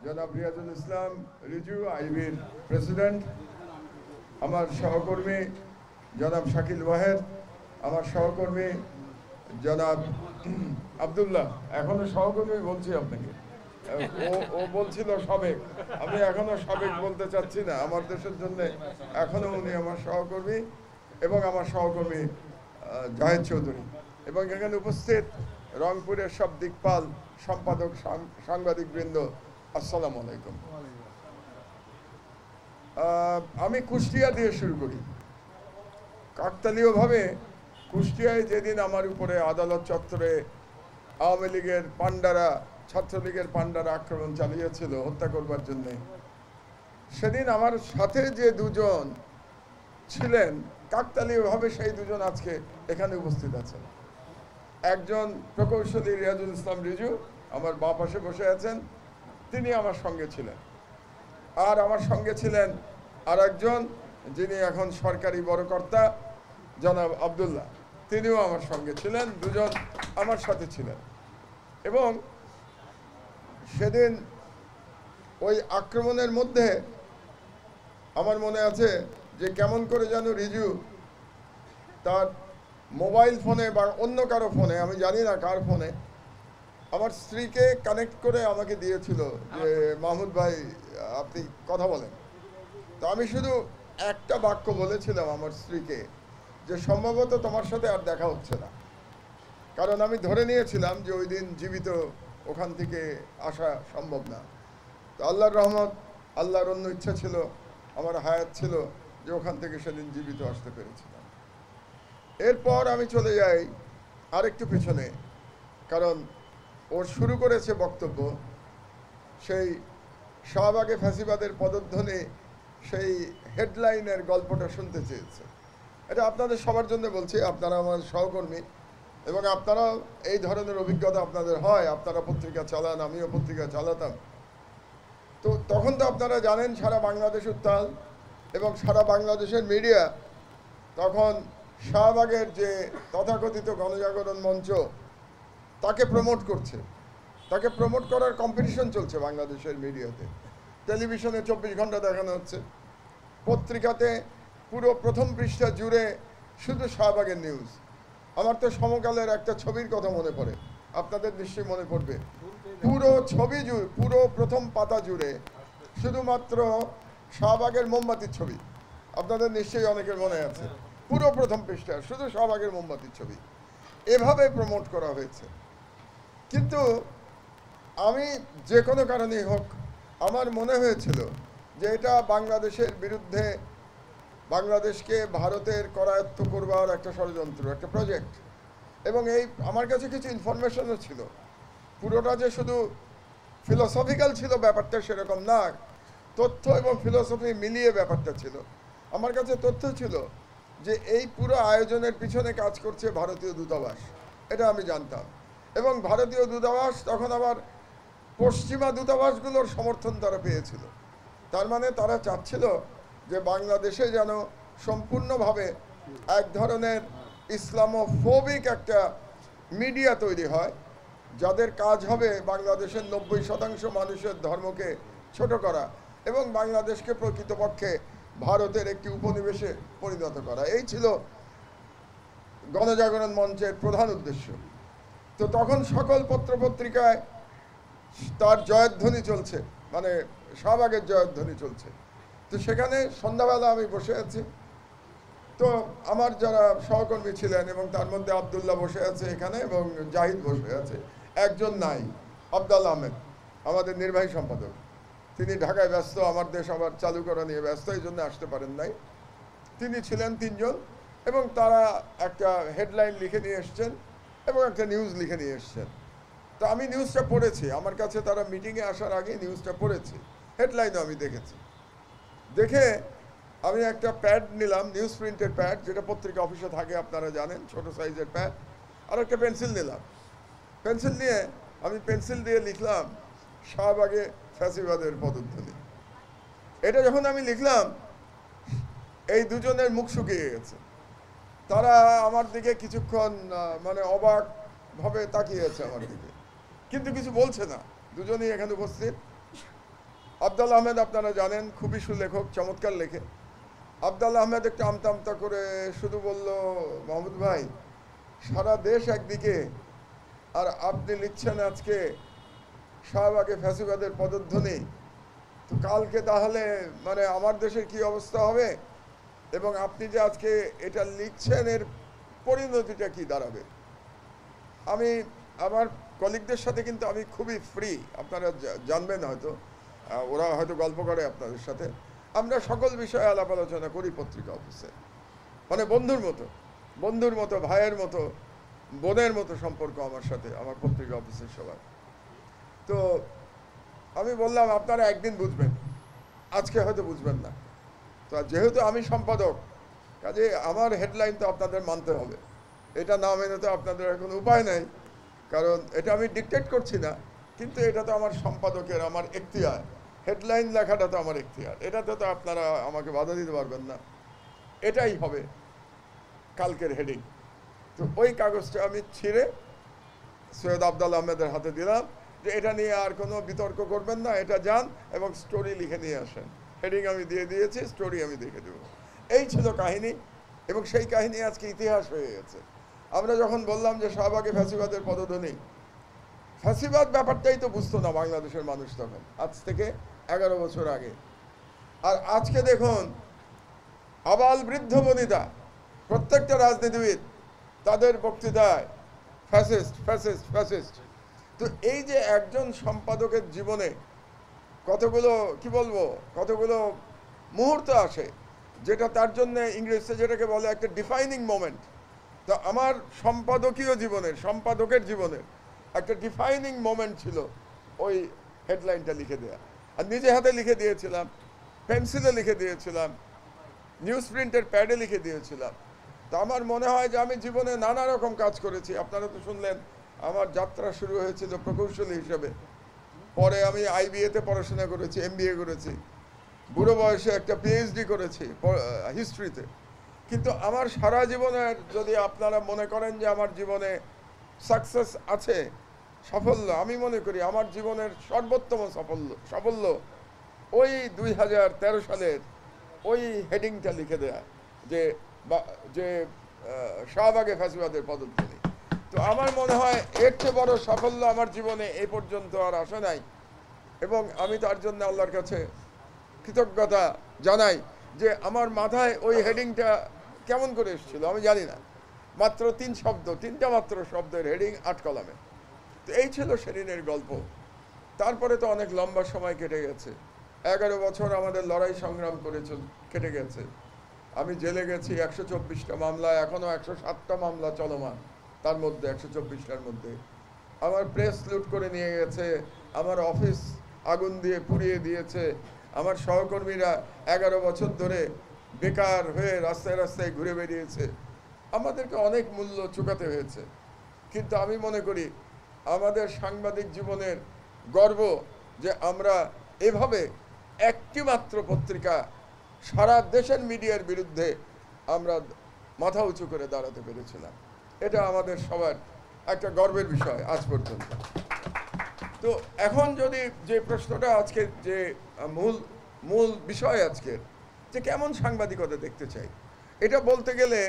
জনাব রিয়াজুল ইসলাম রিজু আইবির প্রেসিডেন্ট, আমার সহকর্মী জনাব শাকিল ওয়াহেদ, আমার সহকর্মী জনাব আব্দুল্লাহ, এখনো সহকর্মী বলছি আপনাকে, ও বলছিল সাবেক, আমি এখনো সাবেক বলতে চাচ্ছি না, আমার দেশের জন্য এখনো উনি আমার সহকর্মী, এবং আমার সহকর্মী জাহেদ চৌধুরী, এবং এখানে উপস্থিত রংপুরের সব দিকপাল, সম্পাদক, সাংবাদিকবৃন্দ, আসসালামু আলাইকুম। আমি কুষ্টিয়া দিয়ে শুরু করি। কাকতালীয়ভাবে কুষ্টিয়ায় যেদিন আমার উপরে আদালত চত্বরে আওয়ামী লীগের পান্ডারা, ছাত্রলীগের পান্ডারা আক্রমণ চালিয়েছিল হত্যা করবার জন্য, সেদিন আমার সাথে যে দুজন ছিলেন কাকতালীয়ভাবে সেই দুজন আজকে এখানে উপস্থিত আছেন। একজন প্রকৌশলী রিয়াজুল ইসলাম রিজু আমার বাঁ পাশে বসে আছেন, তিনি আমার সঙ্গে ছিলেন। আর আমার সঙ্গে ছিলেন আর একজন, যিনি এখন সরকারি বড় কর্তা, জনাব আব্দুল্লাহ, তিনিও আমার সঙ্গে ছিলেন। দুজন আমার সাথে ছিলেন। এবং সেদিন ওই আক্রমণের মধ্যে আমার মনে আছে যে কেমন করে যেন রিজু তার মোবাইল ফোনে বা অন্য কারো ফোনে, আমি জানি না কার ফোনে, আমার স্ত্রীকে কানেক্ট করে আমাকে দিয়েছিল যে মাহমুদ ভাই আপনি কথা বলেন। তো আমি শুধু একটা বাক্য বলেছিলাম আমার স্ত্রীকে যে সম্ভবত তোমার সাথে আর দেখা হচ্ছে না, কারণ আমি ধরে নিয়েছিলাম যে ওই দিন জীবিত ওখান থেকে আসা সম্ভব না। তো আল্লাহর রহমত, আল্লাহর অন্য ইচ্ছা ছিল, আমার হায়াত ছিল যে ওখান থেকে সেদিন জীবিত আসতে পেরেছিলাম। এরপর আমি চলে যাই আরেকটু পিছনে, কারণ ও শুরু করেছে বক্তব্য সেই শাহবাগে ফ্যাসিবাদের পদধ্বনি, সেই হেডলাইনের গল্পটা শুনতে চেয়েছে। এটা আপনাদের সবার জন্য বলছি, আপনারা আমার সহকর্মী এবং আপনারাও এই ধরনের অভিজ্ঞতা আপনাদের হয়, আপনারা পত্রিকা চালান, আমিও পত্রিকা চালাতাম। তো তখন তো আপনারা জানেন সারা বাংলাদেশ উত্তাল, এবং সারা বাংলাদেশের মিডিয়া তখন শাহবাগের যে তথাকথিত গণজাগরণ মঞ্চ তাকে প্রমোট করছে, তাকে প্রমোট করার কম্পিটিশন চলছে বাংলাদেশের মিডিয়াতে। টেলিভিশনে 24 ঘন্টা দেখানো হচ্ছে, পত্রিকাতে পুরো প্রথম পৃষ্ঠা জুড়ে শুধু শাহবাগের নিউজ। আমার তো সমকালের একটা ছবির কথা মনে পড়ে, আপনাদের নিশ্চয়ই মনে পড়বে। পুরো ছবি জুড়ে, পুরো প্রথম পাতা জুড়ে শুধুমাত্র শাহবাগের মোমবাতির ছবি, আপনাদের নিশ্চয়ই অনেকের মনে আছে। পুরো প্রথম পৃষ্ঠা শুধু শাহবাগের মোমবাতির ছবি, এভাবে প্রমোট করা হয়েছে। কিন্তু আমি যে কোনো কারণেই হোক, আমার মনে হয়েছিল যে এটা বাংলাদেশের বিরুদ্ধে, বাংলাদেশকে ভারতের করায়ত্ত করবার একটা ষড়যন্ত্র, একটা প্রজেক্ট। এবং এই আমার কাছে কিছু ইনফরমেশনও ছিল। পুরোটা যে শুধু ফিলোসফিক্যাল ছিল ব্যাপারটা সেরকম না, তথ্য এবং ফিলোসফি মিলিয়ে ব্যাপারটা ছিল। আমার কাছে তথ্য ছিল যে এই পুরো আয়োজনের পিছনে কাজ করছে ভারতীয় দূতাবাস, এটা আমি জানতাম। এবং ভারতীয় দূতাবাস তখন আবার পশ্চিমা দূতাবাসগুলোর সমর্থন তারা পেয়েছিল। তার মানে তারা চাচ্ছিল যে বাংলাদেশে যেন সম্পূর্ণভাবে এক ধরনের ইসলামোফোবিক একটা মিডিয়া তৈরি হয়, যাদের কাজ হবে বাংলাদেশের 90% মানুষের ধর্মকে ছোট করা এবং বাংলাদেশকে প্রকৃতপক্ষে ভারতের একটি উপনিবেশে পরিণত করা। এই ছিল গণজাগরণ মঞ্চের প্রধান উদ্দেশ্য। তো তখন সকল পত্রপত্রিকায় তার জয়ধ্বনি চলছে, মানে শাহবাগের জয়ধ্বনি চলছে। তো সেখানে সন্ধ্যাবেলা আমি বসে আছি, তো আমার যারা সহকর্মী ছিলেন এবং তার মধ্যে আব্দুল্লাহ বসে আছে এখানে এবং জাহিদ বসে আছে, একজন নাই, আব্দুল আহমেদ, আমাদের নির্বাহী সম্পাদক। তিনি ঢাকায় ব্যস্ত, আমার দেশ আবার চালু করা নিয়ে ব্যস্ত, এই জন্য আসতে পারেন নাই। তিনি ছিলেন তিনজন এবং তারা একটা হেডলাইন লিখে নিয়ে এসছেন এবং একটা নিউজ লিখে নিয়ে এসছেন। তো আমি নিউজটা পড়েছি, আমার কাছে তারা মিটিংয়ে আসার আগে নিউজটা পড়েছি, হেডলাইনও আমি দেখেছি। দেখে আমি একটা প্যাড নিলাম, নিউজ প্রিন্টের প্যাড, যেটা পত্রিকা অফিসে থাকে আপনারা জানেন, ছোট সাইজের প্যাড, আর একটা পেন্সিল নিলাম। পেন্সিল নিয়ে আমি পেন্সিল দিয়ে লিখলাম শাহবাগে ফ্যাসিবাদের পদধ্বনি। এটা যখন আমি লিখলাম, এই দুজনের মুখ শুকিয়ে গেছে। তারা আমার দিকে কিছুক্ষণ মানে অবাকভাবে তাকিয়েছে আমার দিকে, কিন্তু কিছু বলছে না। দুজনেই এখানে উপস্থিত, আফজাল আহমেদ আপনারা জানেন, খুবই সুলেখক, চমৎকার লেখে। আফজাল আহমেদ একটু আমতা আমতা করে শুধু বলল, মাহমুদ ভাই, সারা দেশ একদিকে আর আপনি লিখছেন আজকে শাহবাগে ফ্যাসিবাদের পদধ্বনি, তো কালকে তাহলে মানে আমার দেশের কি অবস্থা হবে, এবং আপনি যে আজকে এটা লিখছেন এর পরিণতিটা কি দাঁড়াবে। আমি আমার কলিগদের সাথে কিন্তু আমি খুবই ফ্রি, আপনারা জানবেন হয়তো, ওরা হয়তো গল্প করে আপনাদের সাথে। আমরা সকল বিষয়ে আলাপ আলোচনা করি পত্রিকা অফিসে, মানে বন্ধুর মতো, ভাইয়ের মতো, বোনের মতো সম্পর্ক আমার সাথে, আমার পত্রিকা অফিসের সবার। তো আমি বললাম আপনারা একদিন বুঝবেন, আজকে হয়তো বুঝবেন না। তো যেহেতু আমি সম্পাদক, কাজে আমার হেডলাইন তো আপনাদের মানতে হবে, এটা না মেনে তো আপনাদের এখন উপায় নেই, কারণ এটা আমি ডিকটেট করছি না, কিন্তু এটা তো আমার সম্পাদকের, আমার এখতিয়ার। হেডলাইন লেখাটা তো আমার এখতিয়ার, এটাতে তো আপনারা আমাকে বাধা দিতে পারবেন না। এটাই হবে কালকের হেডিং। তো ওই কাগজটা আমি ছিঁড়ে সৈয়দ আফজাল আহমেদের হাতে দিলাম যে এটা নিয়ে আর কোনো বিতর্ক করবেন না, এটা যান এবং স্টোরি লিখে নিয়ে আসেন। হেডিং আমি দিয়ে দিয়েছি, স্টোরি আমি দেখে দেবো। এই ছিল কাহিনী, এবং সেই কাহিনী আজকে ইতিহাস হয়ে গেছে। আমরা যখন বললাম যে শাহবাগে ফ্যাসিবাদের পদধ্বনি, ফ্যাসিবাদ ব্যাপারটাই তো বুঝতো না বাংলাদেশের মানুষ তখন, আজ থেকে 11 বছর আগে। আর আজকে দেখুন, আবাল বৃদ্ধ বনিতা প্রত্যেকটা রাজনীতিবিদ তাদের বক্তৃতায় ফ্যাসিস্ট ফ্যাসিস্ট ফ্যাসিস্ট। তো এই যে একজন সম্পাদকের জীবনে কতগুলো কি বলবো, কতগুলো মুহূর্ত আসে, যেটা তার জন্য ইংরেজিতে যেটাকে বলে একটা ডিফাইনিং মোমেন্ট। তো আমার সম্পাদকের জীবনের একটা ডিফাইনিং মোমেন্ট ছিল ওই হেডলাইনটা লিখে দেওয়া। আর নিজে হাতে লিখে দিয়েছিলাম, পেন্সিলে লিখে দিয়েছিলাম, নিউজ প্রিন্টের প্যাডে লিখে দিয়েছিলাম। তো আমার মনে হয় যে আমি জীবনে নানা রকম কাজ করেছি। আপনারা তো শুনলেন আমার যাত্রা শুরু হয়েছিল প্রকৌশলী হিসেবে, পরে আমি আইবিএতে পড়াশোনা করেছি, এমবিএ করেছি, বুড়ো বয়সে একটা পিএইচডি করেছি হিস্ট্রিতে। কিন্তু আমার সারা জীবনের, যদি আপনারা মনে করেন যে আমার জীবনে সাকসেস আছে, সাফল্য, আমি মনে করি আমার জীবনের সর্বোত্তম সাফল্য ওই 2013 সালের ওই হেডিংটা লিখে দেয়া, যে শাহবাগে ফ্যাসিবাদের পদধ্বনি। তো আমার মনে হয় এর চেয়ে বড় সাফল্য আমার জীবনে এ পর্যন্ত আর আসে নাই, এবং আমি তার জন্য আল্লাহর কাছে কৃতজ্ঞতা জানাই যে আমার মাথায় ওই হেডিংটা কেমন করে এসেছিল আমি জানি না। মাত্র 3টা মাত্র শব্দের হেডিং 8 কলামে। তো এই ছিল সেদিনের গল্প। তারপরে তো অনেক লম্বা সময় কেটে গেছে, 11 বছর আমাদের লড়াই সংগ্রাম কেটে গেছে। আমি জেলে গেছি 124টা মামলা, এখনও 107টা মামলা চলমান, তার মধ্যে 124টার মধ্যে আমার প্রেস লুট করে নিয়ে গেছে, আমার অফিস আগুন দিয়ে পুড়িয়ে দিয়েছে, আমার সহকর্মীরা 11 বছর ধরে বেকার হয়ে রাস্তায় রাস্তায় ঘুরে বেরিয়েছে, আমাদেরকে অনেক মূল্য চুকাতে হয়েছে। কিন্তু আমি মনে করি আমাদের সাংবাদিক জীবনের গর্ব যে আমরা এভাবে একটি মাত্র পত্রিকা সারা দেশের মিডিয়ার বিরুদ্ধে আমরা মাথা উঁচু করে দাঁড়াতে পেরেছিলাম। এটা আমাদের সবার একটা গর্বের বিষয় আজ পর্যন্ত। তো এখন যদি যে প্রশ্নটা আজকে যে মূল বিষয় আজকের, যে কেমন সাংবাদিকতা দেখতে চাই, এটা বলতে গেলে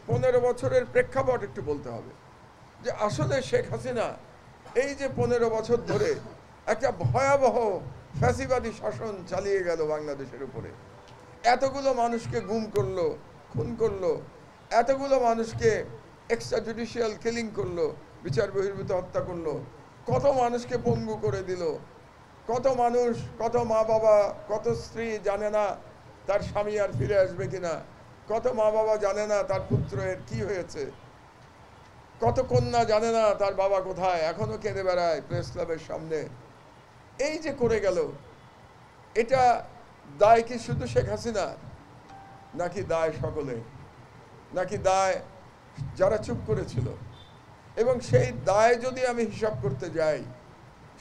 15 বছরের প্রেক্ষাপট একটু বলতে হবে। যে আসলে শেখ হাসিনা এই যে 15 বছর ধরে একটা ভয়াবহ ফ্যাসিবাদী শাসন চালিয়ে গেল বাংলাদেশের উপরে, এতগুলো মানুষকে গুম করলো, খুন করলো, এতগুলো মানুষকে এক্সট্রা জুডিশিয়াল কিলিং করলো, বিচার বহির্ভূত হত্যা করলো, কত মানুষকে পঙ্গু করে দিল, কত মানুষ, কত মা বাবা, কত স্ত্রী জানে না তার স্বামী আর ফিরে আসবে কিনা, কত মা বাবা জানে না তার পুত্রের কি হয়েছে, কত কন্যা জানে না তার বাবা কোথায়, এখনো কেঁদে বেড়ায় প্রেস ক্লাবের সামনে। এই যে করে গেল, এটা দায় কি শুধু শেখ হাসিনা, নাকি দায় সকলে, নাকি দায় যারা চুপ করেছিল? এবং সেই দায় যদি আমি হিসাব করতে যাই,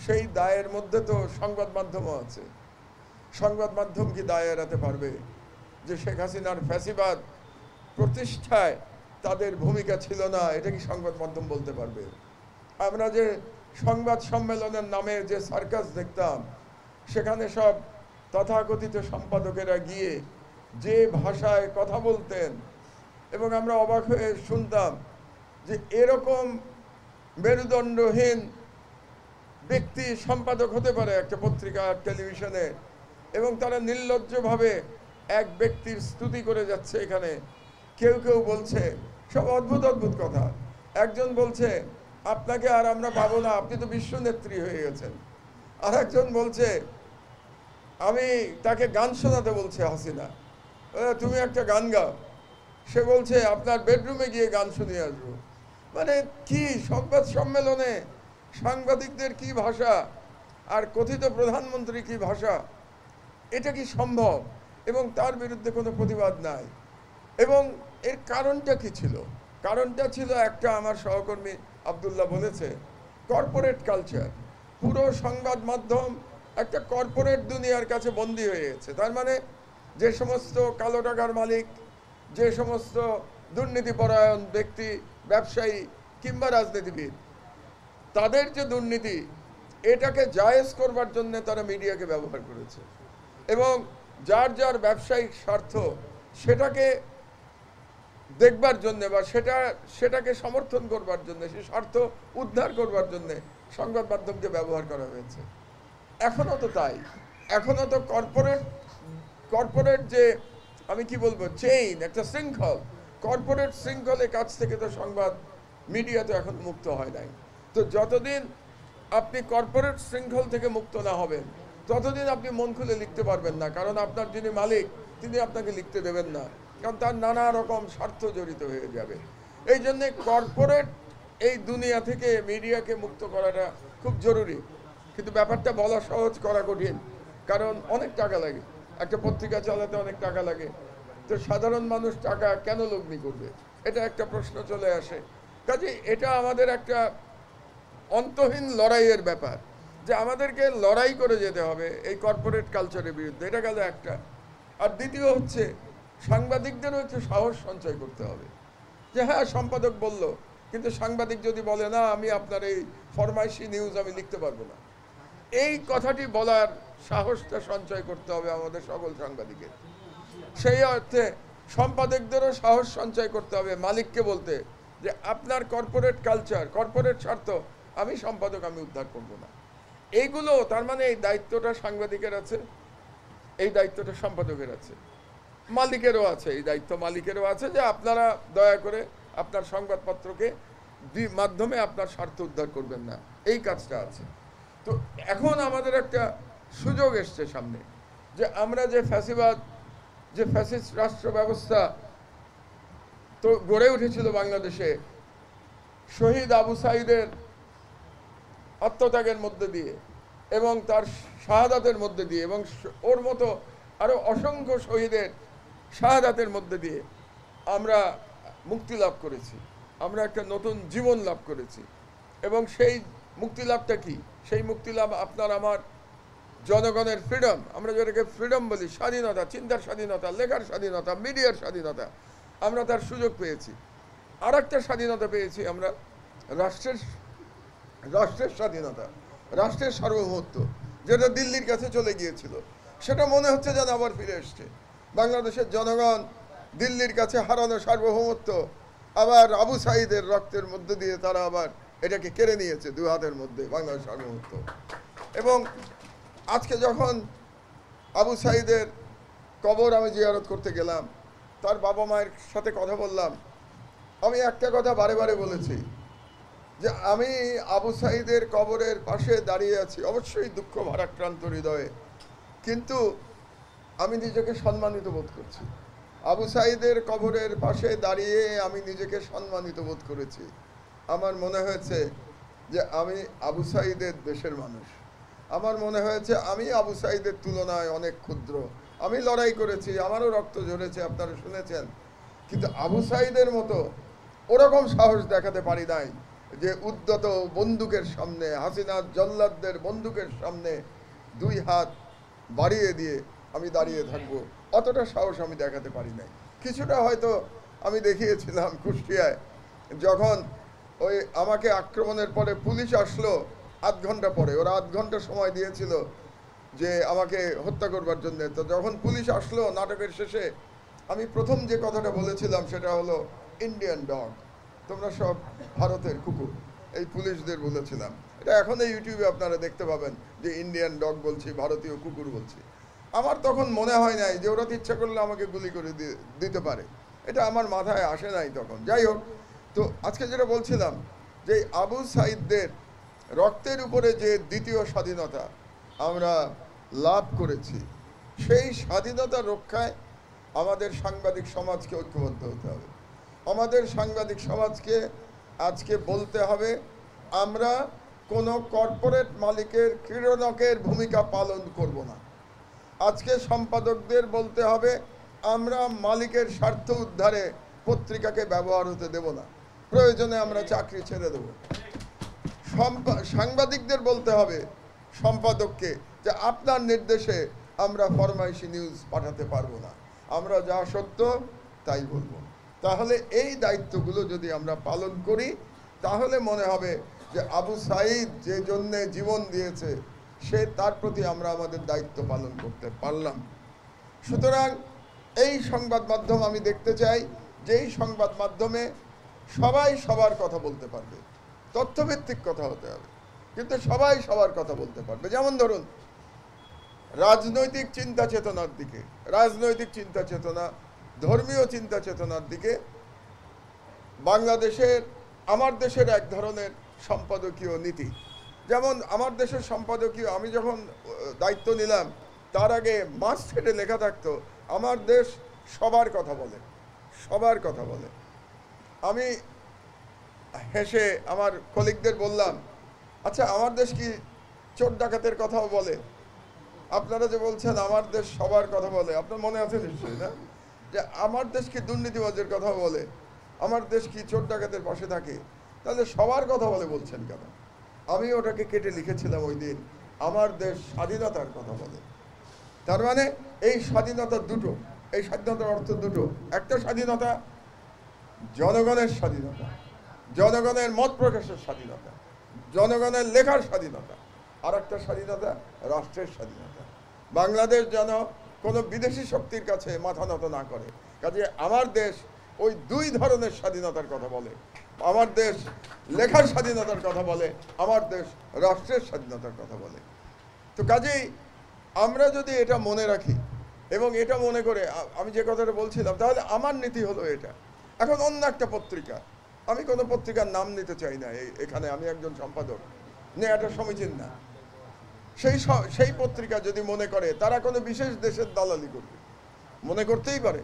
সেই দায়ের মধ্যে তো সংবাদ মাধ্যমও আছে। সংবাদ মাধ্যম কি দায় এড়াতে পারবে যে শেখ হাসিনার ফ্যাসিবাদ প্রতিষ্ঠায় তাদের ভূমিকা ছিল না? এটা কি সংবাদ মাধ্যম বলতে পারবে? আমরা যে সংবাদ সম্মেলনের নামে যে সার্কাস দেখতাম, সেখানে সব তথাকথিত সম্পাদকেরা গিয়ে যে ভাষায় কথা বলতেন, এবং আমরা অবাক হয়ে শুনতাম যে এরকম মেরুদণ্ডহীন ব্যক্তি সম্পাদক হতে পারে একটা পত্রিকা, টেলিভিশনে, এবং তারা নির্লজ্জভাবে এক ব্যক্তির স্তুতি করে যাচ্ছে। এখানে কেউ কেউ বলছে সব অদ্ভুত অদ্ভুত কথা। একজন বলছে আপনাকে আর আমরা পাবো না, আপনি তো বিশ্ব নেত্রী হয়ে গেছেন। আর একজন বলছে আমি তাকে গান শোনাতে বলছে হাসিনা, তুমি একটা গান গাও। সে বলছে আপনার বেডরুমে গিয়ে গান শুনিয়ে আসবো। মানে কি সংবাদ সম্মেলনে সাংবাদিকদের কি ভাষা, আর কথিত প্রধানমন্ত্রী কি ভাষা, এটা কি সম্ভব? এবং তার বিরুদ্ধে কোনো প্রতিবাদ নাই। এবং এর কারণটা কি ছিল? কারণটা ছিল একটা, আমার সহকর্মী আব্দুল্লাহ বলেছে, কর্পোরেট কালচার। পুরো সংবাদ মাধ্যম একটা কর্পোরেট দুনিয়ার কাছে বন্দী হয়ে গেছে। তার মানে যে সমস্ত কালো টাকার মালিক, যে সমস্ত দুর্নীতিপরায়ণ ব্যক্তি, ব্যবসায়ী কিংবা রাজনীতিবিদ, তাদের যে দুর্নীতি, এটাকে জায়েজ করবার জন্য তারা মিডিয়াকে ব্যবহার করেছে, এবং যার যার ব্যবসায়িক স্বার্থ সেটাকে দেখবার জন্য বা সেটাকে সমর্থন করবার জন্য, সে স্বার্থ উদ্ধার করবার জন্য সংবাদ মাধ্যমকে ব্যবহার করা হয়েছে। এখনও তো তাই, এখনও তো কর্পোরেট যে আমি কি বলবো চেইন, একটা শৃঙ্খল, কর্পোরেট শৃঙ্খলের কাছ থেকে তো সংবাদ মিডিয়া তো এখন মুক্ত হয় নাই। তো যতদিন আপনি কর্পোরেট শৃঙ্খল থেকে মুক্ত না হবেন, ততদিন আপনি মন খুলে লিখতে পারবেন না। কারণ আপনার যিনি মালিক তিনি আপনাকে লিখতে দেবেন না, কারণ তার নানা রকম স্বার্থ জড়িত হয়ে যাবে। এই জন্যে কর্পোরেট এই দুনিয়া থেকে মিডিয়াকে মুক্ত করাটা খুব জরুরি। কিন্তু ব্যাপারটা বলা সহজ, করা কঠিন, কারণ অনেক টাকা লাগে। একটা পত্রিকা চালাতে অনেক টাকা লাগে। তো সাধারণ মানুষ টাকা কেন লগ্নি করবে, এটা একটা প্রশ্ন চলে আসে। কাজে এটা আমাদের একটা অন্তহীন লড়াইয়ের ব্যাপার, যে আমাদেরকে লড়াই করে যেতে হবে এই কর্পোরেট কালচারের বিরুদ্ধে। এটা গেল একটা। আর দ্বিতীয় হচ্ছে সাংবাদিকদেরও একটু সাহস সঞ্চয় করতে হবে, যে হ্যাঁ সম্পাদক বলল, কিন্তু সাংবাদিক যদি বলে না আমি আপনার এই ফরমাইশি নিউজ আমি লিখতে পারবো না, এই কথাটি বলার সাহসটা সঞ্চয় করতে হবে আমাদের সকল সাংবাদিকের। সেই অর্থে সম্পাদকদেরও সাহস সঞ্চয় করতে হবে মালিককে বলতে যে আপনার কর্পোরেট কালচার, কর্পোরেট স্বার্থ, আমি সম্পাদক আমি উদ্ধার করব না। এইগুলো তার মানে এই দায়িত্বটা সাংবাদিকের আছে, এই দায়িত্বটা সম্পাদকের আছে, মালিকেরও আছে, এই দায়িত্ব মালিকেরও আছে, যে আপনারা দয়া করে আপনার সংবাদপত্রকে মাধ্যমে আপনার স্বার্থ উদ্ধার করবেন না, এই কাজটা আছে। তো এখন আমাদের একটা সুযোগ এসছে সামনে, যে আমরা যে ফ্যাসিবাদ, যে ফ্যাসিস্ট রাষ্ট্র ব্যবস্থা তো গড়ে উঠেছিল বাংলাদেশে শহীদ আবু সাঈদের আত্মত্যাগের মধ্যে দিয়ে এবং তার শাহাদাতের মধ্যে দিয়ে, এবং ওর মতো আরো অসংখ্য শহীদের শাহাদাতের মধ্যে দিয়ে আমরা মুক্তি লাভ করেছি, আমরা একটা নতুন জীবন লাভ করেছি। এবং সেই মুক্তি লাভটা কি? সেই মুক্তি লাভ আপনার আমার জনগণের ফ্রিডম, আমরা যেটাকে ফ্রিডম বলি, স্বাধীনতা, চিন্তার স্বাধীনতা, লেখার স্বাধীনতা, মিডিয়ার স্বাধীনতা, আমরা তার সুযোগ পেয়েছি। আর একটা স্বাধীনতা পেয়েছি আমরা, রাষ্ট্রের স্বাধীনতা, রাষ্ট্রের সার্বভৌমত্ব, যেটা দিল্লির কাছে চলে গিয়েছিল, সেটা মনে হচ্ছে যেন আবার ফিরে এসছে। বাংলাদেশের জনগণ দিল্লির কাছে হারানো সার্বভৌমত্ব আবার আবু সাঈদের রক্তের মধ্যে দিয়ে তারা আবার এটাকে কেড়ে নিয়েছে দু হাতের মধ্যে, বাংলাদেশ সার্বভৌমত্ব। এবং আজকে যখন আবু সাঈদের কবর আমি জিয়ারত করতে গেলাম, তার বাবা মায়ের সাথে কথা বললাম, আমি একটা কথা বারে বারে বলেছি, যে আমি আবু সাঈদের কবরের পাশে দাঁড়িয়ে আছি অবশ্যই দুঃখ ভারাক্রান্ত হৃদয়ে, কিন্তু আমি নিজেকে সম্মানিত বোধ করছি। আবু সাঈদের কবরের পাশে দাঁড়িয়ে আমি নিজেকে সম্মানিত বোধ করেছি। আমার মনে হয়েছে যে আমি আবু সাঈদের দেশের মানুষ। আমার মনে হয়েছে আমি আবু সাঈদের তুলনায় অনেক ক্ষুদ্র। আমি লড়াই করেছি, আমারও রক্ত ঝরেছে, আপনারা শুনেছেন, কিন্তু আবু সাঈদের মতো ওরকম সাহস দেখাতে পারি নাই যে উদ্যত বন্দুকের সামনে, হাসিনার জল্লাদদের বন্দুকের সামনে দুই হাত বাড়িয়ে দিয়ে আমি দাঁড়িয়ে থাকবো, অতটা সাহস আমি দেখাতে পারি নাই। কিছুটা হয়তো আমি দেখিয়েছিলাম কুষ্টিয়ায়, যখন ওই আমাকে আক্রমণের পরে পুলিশ আসলো আধ ঘন্টা পরে, ওরা আধ ঘন্টা সময় দিয়েছিল যে আমাকে হত্যা করবার জন্য। তো যখন পুলিশ আসলো নাটকের শেষে, আমি প্রথম যে কথাটা বলেছিলাম সেটা হলো ইন্ডিয়ান ডগ, তোমরা সব ভারতের কুকুর, এই পুলিশদের বলেছিলাম। এটা এখন এই ইউটিউবে আপনারা দেখতে পাবেন যে ইন্ডিয়ান ডগ বলছি, ভারতীয় কুকুর বলছি। আমার তখন মনে হয় নাই যে ওরা ইচ্ছা করলে আমাকে গুলি করে দিতে পারে, এটা আমার মাথায় আসে নাই তখন। যাই হোক, তো আজকে যেটা বলছিলাম যে আবু সাঈদদের রক্তের উপরে যে দ্বিতীয় স্বাধীনতা আমরা লাভ করেছি, সেই স্বাধীনতা রক্ষায় আমাদের সাংবাদিক সমাজকে ঐক্যবদ্ধ হতে হবে। আমাদের সাংবাদিক সমাজকে আজকে বলতে হবে আমরা কোনো কর্পোরেট মালিকের ক্রীড়নকের ভূমিকা পালন করব না। আজকে সম্পাদকদের বলতে হবে আমরা মালিকের স্বার্থ উদ্ধারে পত্রিকাকে ব্যবহার হতে দেব না, প্রয়োজনে আমরা চাকরি ছেড়ে দেব। সাংবাদিকদের বলতে হবে সম্পাদককে যে আপনার নির্দেশে আমরা ফরমাইশি নিউজ পাঠাতে পারবো না, আমরা যা সত্য তাই বলবো। তাহলে এই দায়িত্বগুলো যদি আমরা পালন করি তাহলে মনে হবে যে আবু সাঈদ যে জন্যে জীবন দিয়েছে সে, তার প্রতি আমরা আমাদের দায়িত্ব পালন করতে পারলাম। সুতরাং এই সংবাদ মাধ্যম আমি দেখতে চাই যেই সংবাদ মাধ্যমে সবাই সবার কথা বলতে পারবে, তথ্যভিত্তিক কথা হতে হবে, কিন্তু সবাই সবার কথা বলতে পারবে। যেমন ধরুন রাজনৈতিক চিন্তা চেতনার দিকে, রাজনৈতিক চিন্তা চেতনা, ধর্মীয় চিন্তা চেতনার দিকে বাংলাদেশের, আমার দেশের এক ধরনের সম্পাদকীয় নীতি। যেমন আমার দেশের সম্পাদকীয়, আমি যখন দায়িত্ব নিলাম তার আগে মাস ছেড়ে লেখা থাকতো আমার দেশ সবার কথা বলে, সবার কথা বলে। আমি হেসে আমার কলিগদের বললাম, আচ্ছা আমার দেশ কি চোর ডাকাতের কথাও বলে? আপনারা যে বলছেন আমার দেশ সবার কথা বলে, আপনার মনে আছে নিশ্চয়ই না যে আমার দেশ কি দুর্নীতিবাজের কথা বলে, আমার দেশ কি চোর ডাকাতের পাশে থাকে? তাহলে সবার কথা বলে বলছেন কেন? আমি ওটাকে কেটে লিখেছিলাম ওই দিন আমার দেশ স্বাধীনতার কথা বলে। তার মানে এই স্বাধীনতা দুটো, এই স্বাধীনতার অর্থ দুটো। একটা স্বাধীনতা জনগণের স্বাধীনতা, জনগণের মত প্রকাশের স্বাধীনতা, জনগণের লেখার স্বাধীনতা, আর একটা স্বাধীনতা রাষ্ট্রের স্বাধীনতা। বাংলাদেশ যেন কোনো বিদেশি শক্তির কাছে মাথা নত না করে। কাজে আমার দেশ ওই দুই ধরনের স্বাধীনতার কথা বলে, আমার দেশ লেখার স্বাধীনতার কথা বলে, আমার দেশ রাষ্ট্রের স্বাধীনতার কথা বলে। তো কাজেই আমরা যদি এটা মনে রাখি এবং এটা মনে করে আমি যে কথাটা বলছিলাম, তাহলে আমার নীতি হলো এটা। এখন অন্য একটা পত্রিকা, আমি কোনো পত্রিকার নাম নিতে চাই না এখানে, আমি একজন সম্পাদক, এটা সমীচীন না। সেই পত্রিকা যদি মনে করে তারা কোনো বিশেষ দেশের দালালি করবে, মনে করতেই পারে,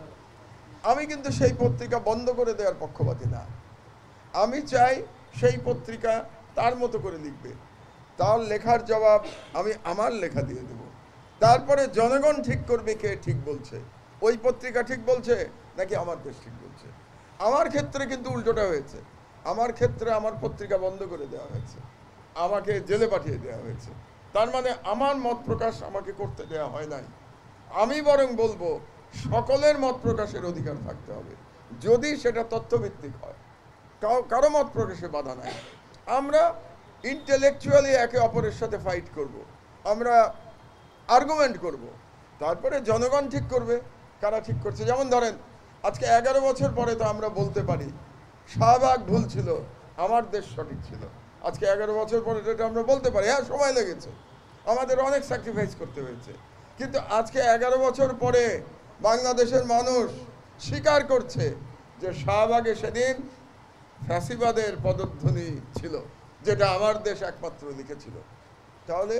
আমি কিন্তু সেই পত্রিকা বন্ধ করে দেওয়ার পক্ষপাতী না। আমি চাই সেই পত্রিকা তার মতো করে লিখবে, তার লেখার জবাব আমি আমার লেখা দিয়ে দেব। তারপরে জনগণ ঠিক করবে কে ঠিক বলছে, ওই পত্রিকা ঠিক বলছে নাকি আমার দেশ ঠিক বলছে। আমার ক্ষেত্রে কিন্তু উল্টোটা হয়েছে, আমার ক্ষেত্রে আমার পত্রিকা বন্ধ করে দেওয়া হয়েছে, আমাকে জেলে পাঠিয়ে দেওয়া হয়েছে। তার মানে আমার মত প্রকাশ আমাকে করতে দেওয়া হয় নাই। আমি বরং বলবো সকলের মত প্রকাশের অধিকার থাকতে হবে, যদি সেটা তথ্যভিত্তিক হয়, কারো মত প্রকাশে বাধা নাই। আমরা ইন্টেলেকচুয়ালি একে অপরের সাথে ফাইট করব, আমরা আর্গুমেন্ট করব, তারপরে জনগণ ঠিক করবে কারা ঠিক করছে। যেমন ধরেন আজকে 11 বছর পরে তো আমরা বলতে পারি শাহবাগ ভুল ছিল, আমার দেশ সঠিক ছিল। আজকে 11 বছর পরে এটা আমরা বলতে পারি। হ্যাঁ, সময় লেগেছে, আমাদের অনেক স্যাক্রিফাইস করতে হয়েছে, কিন্তু আজকে 11 বছর পরে বাংলাদেশের মানুষ স্বীকার করছে যে শাহবাগে সেদিন ফ্যাসিবাদের পদধ্বনি ছিল, যেটা আমার দেশ একমাত্র লিখেছিল। তাহলে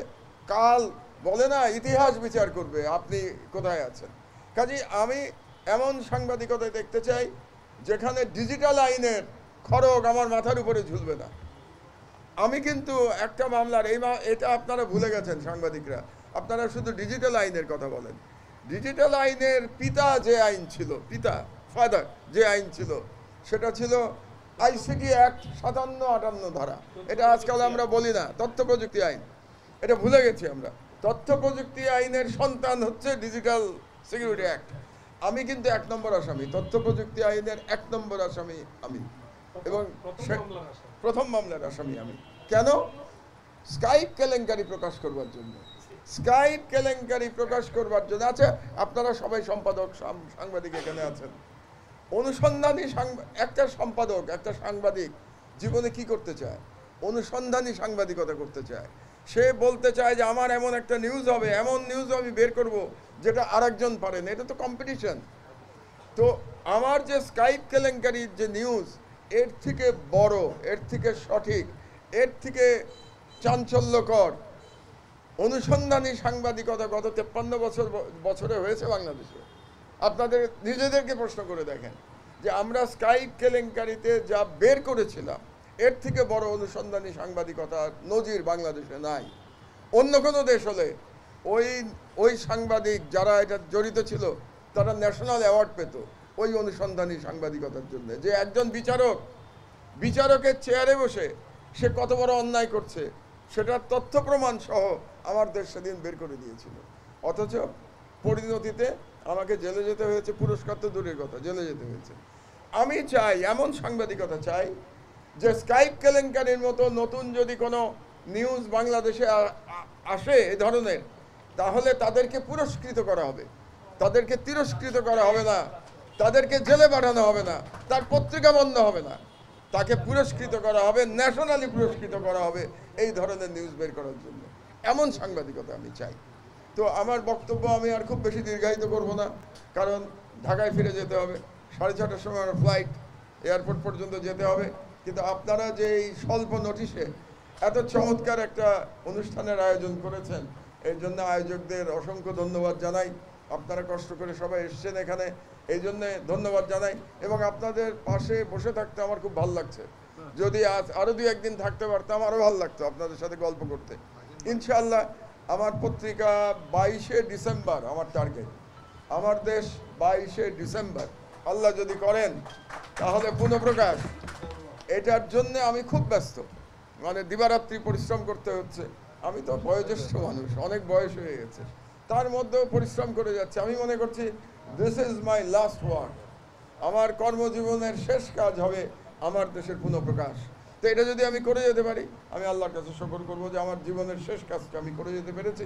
কাল বলে না ইতিহাস বিচার করবে আপনি কোথায় আছেন। কাজেই আমি এমন সাংবাদিকতা দেখতে চাই যেখানে ডিজিটাল আইনের খড়গ আমার মাথার উপরে ঝুলবে না। আমি কিন্তু একটা মামলার এটা আপনারা ভুলে গেছেন সাংবাদিকরা, আপনারা শুধু ডিজিটাল আইনের কথা বলেন। ডিজিটাল আইনের পিতা যে আইন ছিল, ফাদার যে আইন ছিল, সেটা ছিল আইসিটি অ্যাক্ট 57-58 ধারা। এটা আজকাল আমরা বলি না, তথ্য প্রযুক্তি আইন, এটা ভুলে গেছি আমরা। তথ্য প্রযুক্তি আইনের সন্তান হচ্ছে ডিজিটাল সিকিউরিটি অ্যাক্ট। আমি কিন্তু 1 নম্বর আসামি, তথ্য প্রযুক্তি আইনের 1 নম্বর আসামি আমি, এবং প্রথম মামলার আসামি আমি। কেন? স্কাইপ কেলেঙ্কারি প্রকাশ করবার জন্য। স্কাইপ কেলেঙ্কারি প্রকাশ করবার জন্য। আচ্ছা, আপনারা সবাই সম্পাদক, সাংবাদিক এখানে আছেন। অনুসন্ধানী একটা সম্পাদক, একটা সাংবাদিক জীবনে কি করতে চায়? অনুসন্ধানী সাংবাদিকতা করতে চায়। সে বলতে চায় যে আমার এমন একটা নিউজ হবে, এমন নিউজ আমি বের করব যেটা আরেকজন পারেন। এটা তো কম্পিটিশন। তো আমার যে স্কাইপ কেলেঙ্কারির যে নিউজ, এর থেকে বড়, এর থেকে সঠিক, এর থেকে চাঞ্চল্যকর অনুসন্ধানী সাংবাদিকতা গত 53 বছরে হয়েছে বাংলাদেশে। আপনাদের নিজেদেরকে প্রশ্ন করে দেখেন যে আমরা স্কাইপ কেলেঙ্কারিতে যা বের করেছিলাম, এর থেকে বড় অনুসন্ধানী সাংবাদিকতার নজির বাংলাদেশে নাই। অন্য কোনো দেশ হলে ওই সাংবাদিক যারা এটা জড়িত ছিল তারা ন্যাশনাল অ্যাওয়ার্ড পেত ওই অনুসন্ধানী সাংবাদিকতার জন্য। যে একজন বিচারকের চেয়ারে বসে সে কত বড় অন্যায় করছে সেটার তথ্য প্রমাণ সহ আমার দেশ সেদিন বের করে দিয়েছিল। অথচ পরিণতিতে আমাকে জেলে যেতে হয়েছে, পুরস্কার তো দূরের কথা, জেলে যেতে হয়েছে। আমি চাই, এমন সাংবাদিকতা চাই যে স্কাইপ কেলেঙ্কারির মতো নতুন যদি কোনো নিউজ বাংলাদেশে আসে এ ধরনের, তাহলে তাদেরকে পুরস্কৃত করা হবে, তাদেরকে তিরস্কৃত করা হবে না, তাদেরকে জেলে পাঠানো হবে না, তার পত্রিকা বন্ধ হবে না, তাকে পুরস্কৃত করা হবে, ন্যাশনালি পুরস্কৃত করা হবে এই ধরনের নিউজ বের করার জন্য। এমন সাংবাদিকতা আমি চাই। তো আমার বক্তব্য আমি আর খুব বেশি দীর্ঘায়িত করব না, কারণ ঢাকায় ফিরে যেতে হবে। 6:30টার সময় আমার ফ্লাইট, এয়ারপোর্ট পর্যন্ত যেতে হবে। কিন্তু আপনারা যে এই স্বল্প নোটিশে এত চমৎকার একটা অনুষ্ঠানের আয়োজন করেছেন, এর জন্য আয়োজকদের অসংখ্য ধন্যবাদ জানাই। আপনারা কষ্ট করে সবাই এসেছেন এখানে, এই জন্যে ধন্যবাদ জানাই। এবং আপনাদের পাশে বসে থাকতে আমার খুব ভালো লাগছে। যদি আরও 2-1 দিন থাকতে পারতাম আরও ভালো লাগতো আপনাদের সাথে গল্প করতে। ইনশাআল্লাহ আমার পত্রিকা 22শে ডিসেম্বর আমার টার্গেট। আমার দেশ 22শে ডিসেম্বর, আল্লাহ যদি করেন তাহলে পুনঃপ্রকাশ। এটার জন্য আমি খুব ব্যস্ত, মানে দিবারাত্রি পরিশ্রম করতে হচ্ছে। আমি তো বয়োজ্যেষ্ঠ মানুষ, অনেক বয়স হয়ে গেছে, তার মধ্যেও পরিশ্রম করে যাচ্ছে। আমি মনে করছি this is my last work. আমার কর্মজীবনের শেষ কাজ হবে আমার দেশের পুনঃপ্রকাশ। তো এটা যদি আমি করে যেতে পারি, আমি আল্লাহর কাছে শুকর করবো যে আমার জীবনের শেষ কাজটা আমি করে যেতে পেরেছি।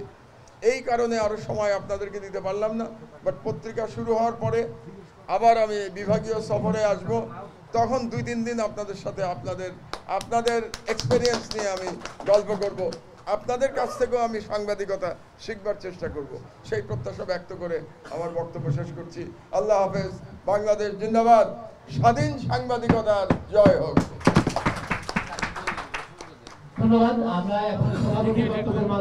এই কারণে আরও সময় আপনাদেরকে দিতে পারলাম না। বাট পত্রিকা শুরু হওয়ার পরে আবার আমি বিভাগীয় সফরে আসব, তখন 2-3 দিন আপনাদের সাথে আপনাদের এক্সপেরিয়েন্স নিয়ে আমি গল্প করব। আপনাদের কাছ থেকেও আমি সাংবাদিকতা শিখবার চেষ্টা করব। সেই প্রত্যাশা ব্যক্ত করে আমার বক্তব্য শেষ করছি। আল্লাহ হাফেজ। বাংলাদেশ জিন্দাবাদ। স্বাধীন সাংবাদিকতার জয় হোক। ধন্যবাদ। আমরা এখন